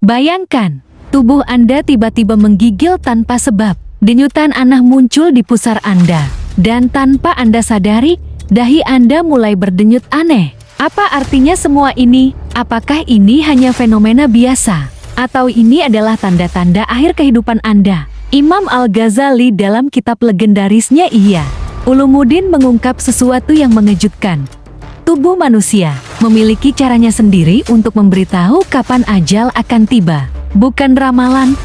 Bayangkan, tubuh Anda tiba-tiba menggigil tanpa sebab. Denyutan aneh muncul di pusar Anda. Dan tanpa Anda sadari, dahi Anda mulai berdenyut aneh. Apa artinya semua ini? Apakah ini hanya fenomena biasa? Atau ini adalah tanda-tanda akhir kehidupan Anda? Imam Al-Ghazali dalam kitab legendarisnya Ihya Ulumuddin mengungkap sesuatu yang mengejutkan. Tubuh manusia memiliki caranya sendiri untuk memberitahu kapan ajal akan tiba. Bukan ramalan,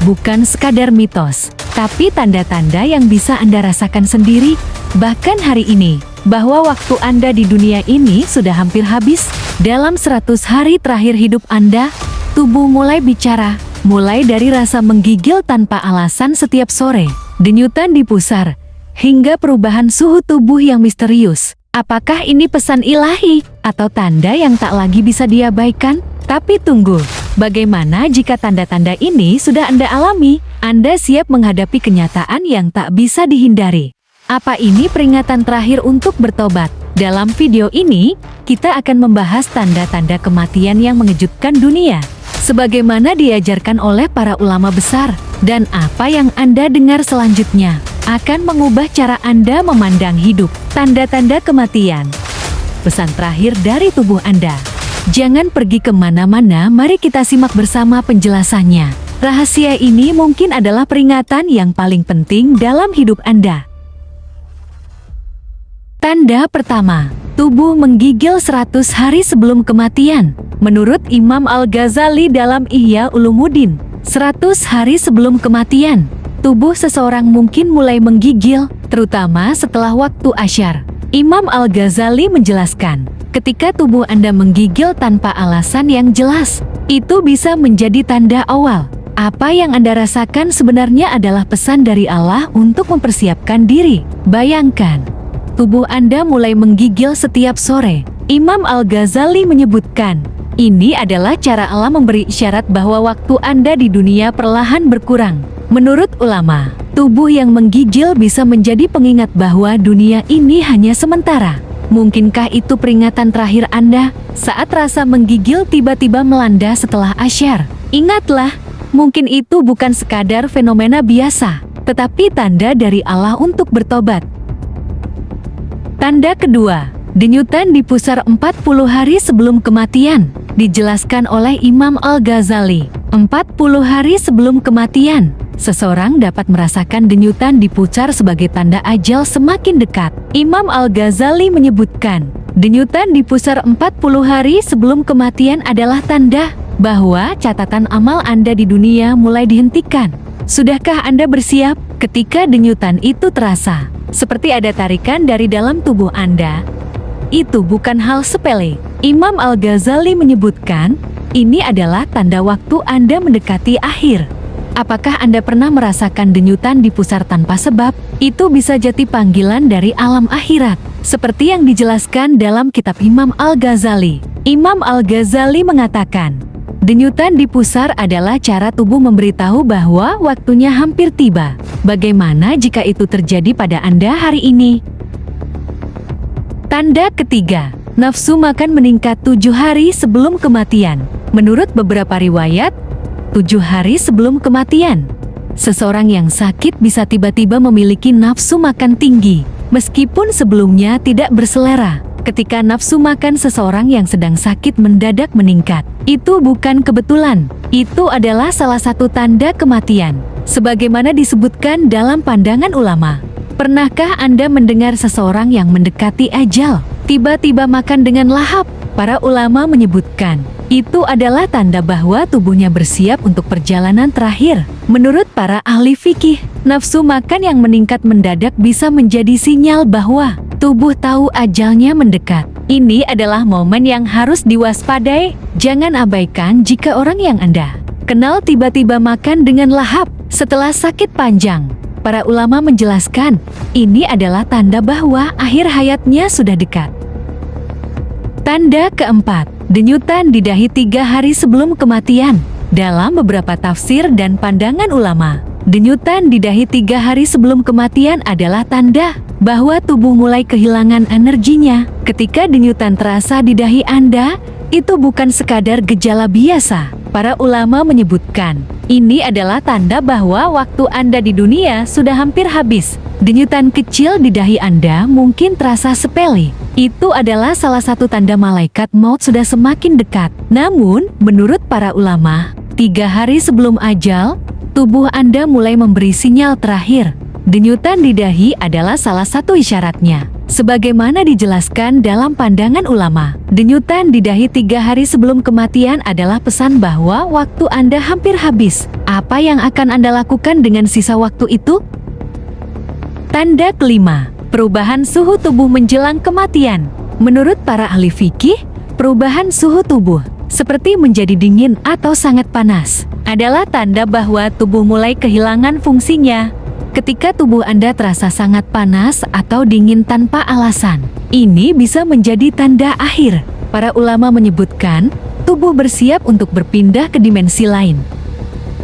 bukan sekadar mitos, tapi tanda-tanda yang bisa Anda rasakan sendiri, bahkan hari ini, bahwa waktu Anda di dunia ini sudah hampir habis. Dalam 100 hari terakhir hidup Anda, tubuh mulai bicara, mulai dari rasa menggigil tanpa alasan setiap sore, denyutan di pusar, hingga perubahan suhu tubuh yang misterius. Apakah ini pesan ilahi, atau tanda yang tak lagi bisa diabaikan? Tapi tunggu, bagaimana jika tanda-tanda ini sudah Anda alami? Anda siap menghadapi kenyataan yang tak bisa dihindari. Apa ini peringatan terakhir untuk bertobat? Dalam video ini, kita akan membahas tanda-tanda kematian yang mengejutkan dunia, sebagaimana diajarkan oleh para ulama besar, dan apa yang Anda dengar selanjutnya akan mengubah cara Anda memandang hidup. Tanda-tanda kematian. Pesan terakhir dari tubuh Anda. Jangan pergi kemana-mana, mari kita simak bersama penjelasannya. Rahasia ini mungkin adalah peringatan yang paling penting dalam hidup Anda. Tanda pertama, tubuh menggigil 100 hari sebelum kematian. Menurut Imam Al-Ghazali dalam Ihya Ulumuddin, 100 hari sebelum kematian, tubuh seseorang mungkin mulai menggigil, terutama setelah waktu asyar. Imam Al-Ghazali menjelaskan, ketika tubuh Anda menggigil tanpa alasan yang jelas, itu bisa menjadi tanda awal. Apa yang Anda rasakan sebenarnya adalah pesan dari Allah untuk mempersiapkan diri. Bayangkan, tubuh Anda mulai menggigil setiap sore. Imam Al-Ghazali menyebutkan, ini adalah cara Allah memberi isyarat bahwa waktu Anda di dunia perlahan berkurang. Menurut ulama, tubuh yang menggigil bisa menjadi pengingat bahwa dunia ini hanya sementara. Mungkinkah itu peringatan terakhir Anda saat rasa menggigil tiba-tiba melanda setelah asyar? Ingatlah, mungkin itu bukan sekadar fenomena biasa, tetapi tanda dari Allah untuk bertobat. Tanda kedua, denyutan di pusar 40 hari sebelum kematian. Dijelaskan oleh Imam Al-Ghazali, 40 hari sebelum kematian, seseorang dapat merasakan denyutan di pusar sebagai tanda ajal semakin dekat. Imam Al-Ghazali menyebutkan, denyutan di pusar 40 hari sebelum kematian adalah tanda bahwa catatan amal Anda di dunia mulai dihentikan. Sudahkah Anda bersiap ketika denyutan itu terasa? Seperti ada tarikan dari dalam tubuh Anda. Itu bukan hal sepele. Imam Al-Ghazali menyebutkan, ini adalah tanda waktu Anda mendekati akhir. Apakah Anda pernah merasakan denyutan di pusar tanpa sebab? Itu bisa jadi panggilan dari alam akhirat, seperti yang dijelaskan dalam kitab Imam Al-Ghazali. Imam Al-Ghazali mengatakan, denyutan di pusar adalah cara tubuh memberitahu bahwa waktunya hampir tiba. Bagaimana jika itu terjadi pada Anda hari ini? Tanda ketiga, nafsu makan meningkat 7 hari sebelum kematian. Menurut beberapa riwayat, 7 hari sebelum kematian, seseorang yang sakit bisa tiba-tiba memiliki nafsu makan tinggi, meskipun sebelumnya tidak berselera. Ketika nafsu makan seseorang yang sedang sakit mendadak meningkat, itu bukan kebetulan. Itu adalah salah satu tanda kematian, sebagaimana disebutkan dalam pandangan ulama. Pernahkah Anda mendengar seseorang yang mendekati ajal tiba-tiba makan dengan lahap? Para ulama menyebutkan, itu adalah tanda bahwa tubuhnya bersiap untuk perjalanan terakhir. Menurut para ahli fikih, nafsu makan yang meningkat mendadak bisa menjadi sinyal bahwa tubuh tahu ajalnya mendekat. Ini adalah momen yang harus diwaspadai. Jangan abaikan jika orang yang Anda kenal tiba-tiba makan dengan lahap setelah sakit panjang. Para ulama menjelaskan, ini adalah tanda bahwa akhir hayatnya sudah dekat. Tanda keempat, denyutan di dahi 3 hari sebelum kematian. Dalam beberapa tafsir dan pandangan ulama, denyutan di dahi 3 hari sebelum kematian adalah tanda bahwa tubuh mulai kehilangan energinya. Ketika denyutan terasa di dahi Anda, itu bukan sekadar gejala biasa, Para ulama menyebutkan, ini adalah tanda bahwa waktu Anda di dunia sudah hampir habis. Denyutan kecil di dahi Anda mungkin terasa sepele. Itu adalah salah satu tanda malaikat maut sudah semakin dekat. Namun, menurut para ulama, 3 hari sebelum ajal, tubuh Anda mulai memberi sinyal terakhir. Denyutan di dahi adalah salah satu isyaratnya. Sebagaimana dijelaskan dalam pandangan ulama, denyutan di dahi 3 hari sebelum kematian adalah pesan bahwa waktu Anda hampir habis. Apa yang akan Anda lakukan dengan sisa waktu itu? Tanda kelima, perubahan suhu tubuh menjelang kematian. Menurut para ahli fikih, perubahan suhu tubuh, seperti menjadi dingin atau sangat panas, adalah tanda bahwa tubuh mulai kehilangan fungsinya. Ketika tubuh Anda terasa sangat panas atau dingin tanpa alasan, ini bisa menjadi tanda akhir. Para ulama menyebutkan, tubuh bersiap untuk berpindah ke dimensi lain.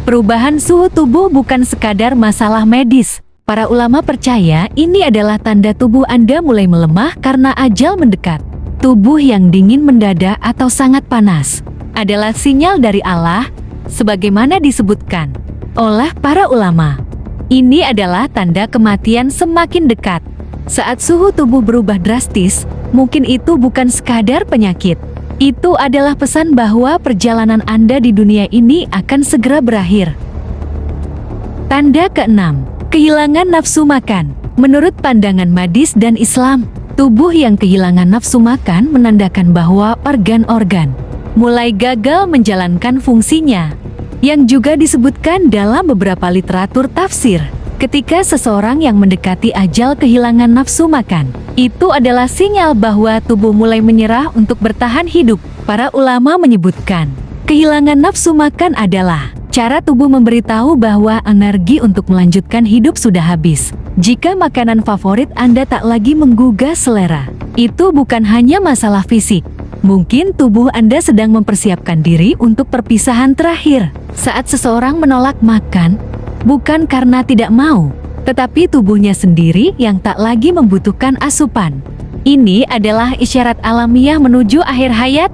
Perubahan suhu tubuh bukan sekadar masalah medis. Para ulama percaya ini adalah tanda tubuh Anda mulai melemah karena ajal mendekat. Tubuh yang dingin mendadak atau sangat panas adalah sinyal dari Allah, sebagaimana disebutkan oleh para ulama. Ini adalah tanda kematian semakin dekat. Saat suhu tubuh berubah drastis, mungkin itu bukan sekadar penyakit. Itu adalah pesan bahwa perjalanan Anda di dunia ini akan segera berakhir. Tanda keenam, kehilangan nafsu makan. Menurut pandangan medis dan Islam, tubuh yang kehilangan nafsu makan menandakan bahwa organ-organ mulai gagal menjalankan fungsinya, yang juga disebutkan dalam beberapa literatur tafsir. Ketika seseorang yang mendekati ajal kehilangan nafsu makan, itu adalah sinyal bahwa tubuh mulai menyerah untuk bertahan hidup. Para ulama menyebutkan, kehilangan nafsu makan adalah cara tubuh memberitahu bahwa energi untuk melanjutkan hidup sudah habis. Jika makanan favorit Anda tak lagi menggugah selera, itu bukan hanya masalah fisik. Mungkin tubuh Anda sedang mempersiapkan diri untuk perpisahan terakhir. Saat seseorang menolak makan, bukan karena tidak mau, tetapi tubuhnya sendiri yang tak lagi membutuhkan asupan. Ini adalah isyarat alamiah menuju akhir hayat.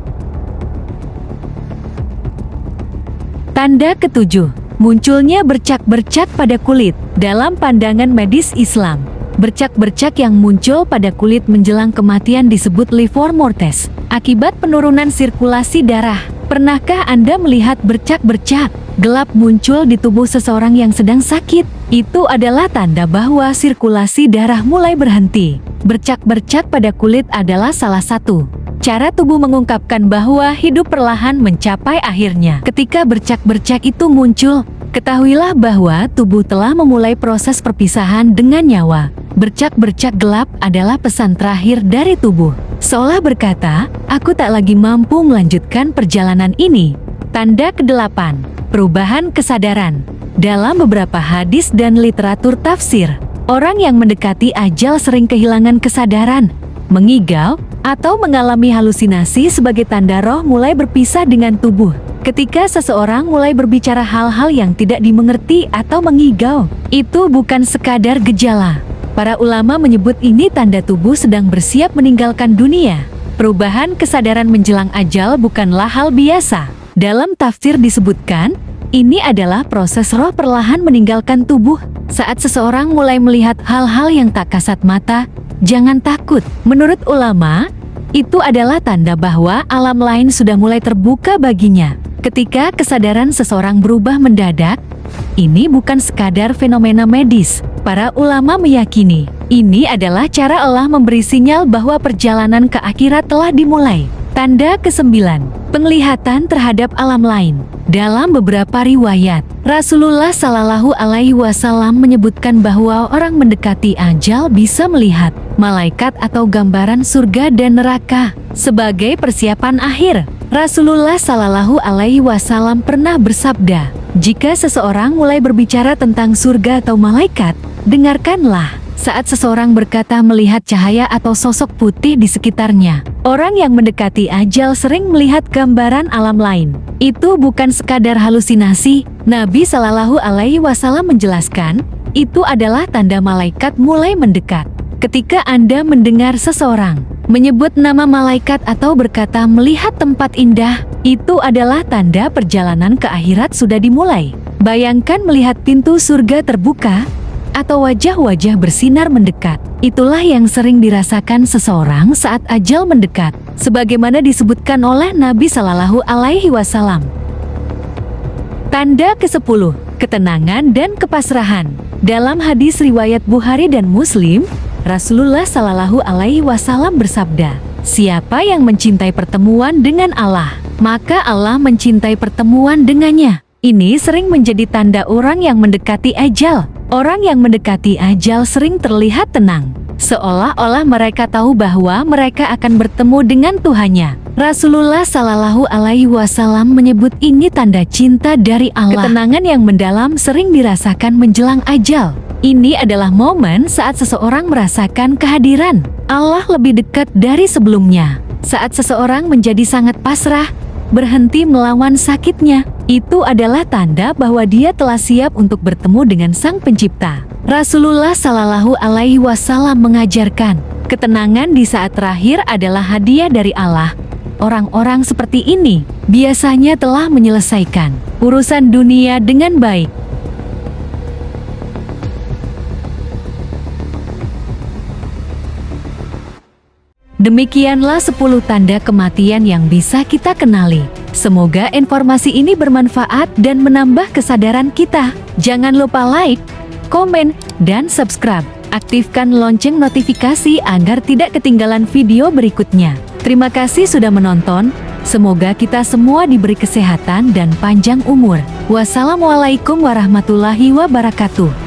Tanda ketujuh, munculnya bercak-bercak pada kulit. Dalam pandangan medis Islam, bercak-bercak yang muncul pada kulit menjelang kematian disebut livor mortis, akibat penurunan sirkulasi darah. Pernahkah Anda melihat bercak-bercak gelap muncul di tubuh seseorang yang sedang sakit? Itu adalah tanda bahwa sirkulasi darah mulai berhenti. Bercak-bercak pada kulit adalah salah satu cara tubuh mengungkapkan bahwa hidup perlahan mencapai akhirnya. Ketika bercak-bercak itu muncul, ketahuilah bahwa tubuh telah memulai proses perpisahan dengan nyawa. Bercak-bercak gelap adalah pesan terakhir dari tubuh, seolah berkata, aku tak lagi mampu melanjutkan perjalanan ini. Tanda kedelapan, perubahan kesadaran. Dalam beberapa hadis dan literatur tafsir, orang yang mendekati ajal sering kehilangan kesadaran, mengigau, atau mengalami halusinasi sebagai tanda roh mulai berpisah dengan tubuh. Ketika seseorang mulai berbicara hal-hal yang tidak dimengerti atau mengigau, itu bukan sekadar gejala. Para ulama menyebut ini tanda tubuh sedang bersiap meninggalkan dunia. Perubahan kesadaran menjelang ajal bukanlah hal biasa. Dalam tafsir disebutkan, ini adalah proses roh perlahan meninggalkan tubuh. Saat seseorang mulai melihat hal-hal yang tak kasat mata, jangan takut. Menurut ulama, itu adalah tanda bahwa alam lain sudah mulai terbuka baginya. Ketika kesadaran seseorang berubah mendadak, ini bukan sekadar fenomena medis. Para ulama meyakini, ini adalah cara Allah memberi sinyal bahwa perjalanan ke akhirat telah dimulai. Tanda kesembilan, penglihatan terhadap alam lain. Dalam beberapa riwayat, Rasulullah Shallallahu Alaihi Wasallam menyebutkan bahwa orang mendekati ajal bisa melihat malaikat atau gambaran surga dan neraka. Sebagai persiapan akhir, Rasulullah Shallallahu Alaihi Wasallam pernah bersabda, jika seseorang mulai berbicara tentang surga atau malaikat, dengarkanlah. Saat seseorang berkata melihat cahaya atau sosok putih di sekitarnya, orang yang mendekati ajal sering melihat gambaran alam lain. Itu bukan sekadar halusinasi. Nabi Shallallahu Alaihi Wasallam menjelaskan, itu adalah tanda malaikat mulai mendekat. Ketika Anda mendengar seseorang menyebut nama malaikat atau berkata melihat tempat indah, itu adalah tanda perjalanan ke akhirat sudah dimulai. Bayangkan melihat pintu surga terbuka, atau wajah-wajah bersinar mendekat. Itulah yang sering dirasakan seseorang saat ajal mendekat, sebagaimana disebutkan oleh Nabi Shallallahu Alaihi Wasallam. Tanda ke-10, ketenangan dan kepasrahan. Dalam hadis riwayat Bukhari dan Muslim, Rasulullah Shallallahu Alaihi Wasallam bersabda, "Siapa yang mencintai pertemuan dengan Allah, maka Allah mencintai pertemuan dengannya." Ini sering menjadi tanda orang yang mendekati ajal. Orang yang mendekati ajal sering terlihat tenang, seolah-olah mereka tahu bahwa mereka akan bertemu dengan Tuhannya. Rasulullah Shallallahu Alaihi Wasallam menyebut ini tanda cinta dari Allah. Ketenangan yang mendalam sering dirasakan menjelang ajal. Ini adalah momen saat seseorang merasakan kehadiran Allah lebih dekat dari sebelumnya. Saat seseorang menjadi sangat pasrah, berhenti melawan sakitnya, itu adalah tanda bahwa dia telah siap untuk bertemu dengan Sang Pencipta. Rasulullah Shallallahu Alaihi Wasallam mengajarkan, ketenangan di saat terakhir adalah hadiah dari Allah. Orang-orang seperti ini biasanya telah menyelesaikan urusan dunia dengan baik. Demikianlah 10 tanda kematian yang bisa kita kenali. Semoga informasi ini bermanfaat dan menambah kesadaran kita. Jangan lupa like, komen, dan subscribe. Aktifkan lonceng notifikasi agar tidak ketinggalan video berikutnya. Terima kasih sudah menonton. Semoga kita semua diberi kesehatan dan panjang umur. Wassalamualaikum warahmatullahi wabarakatuh.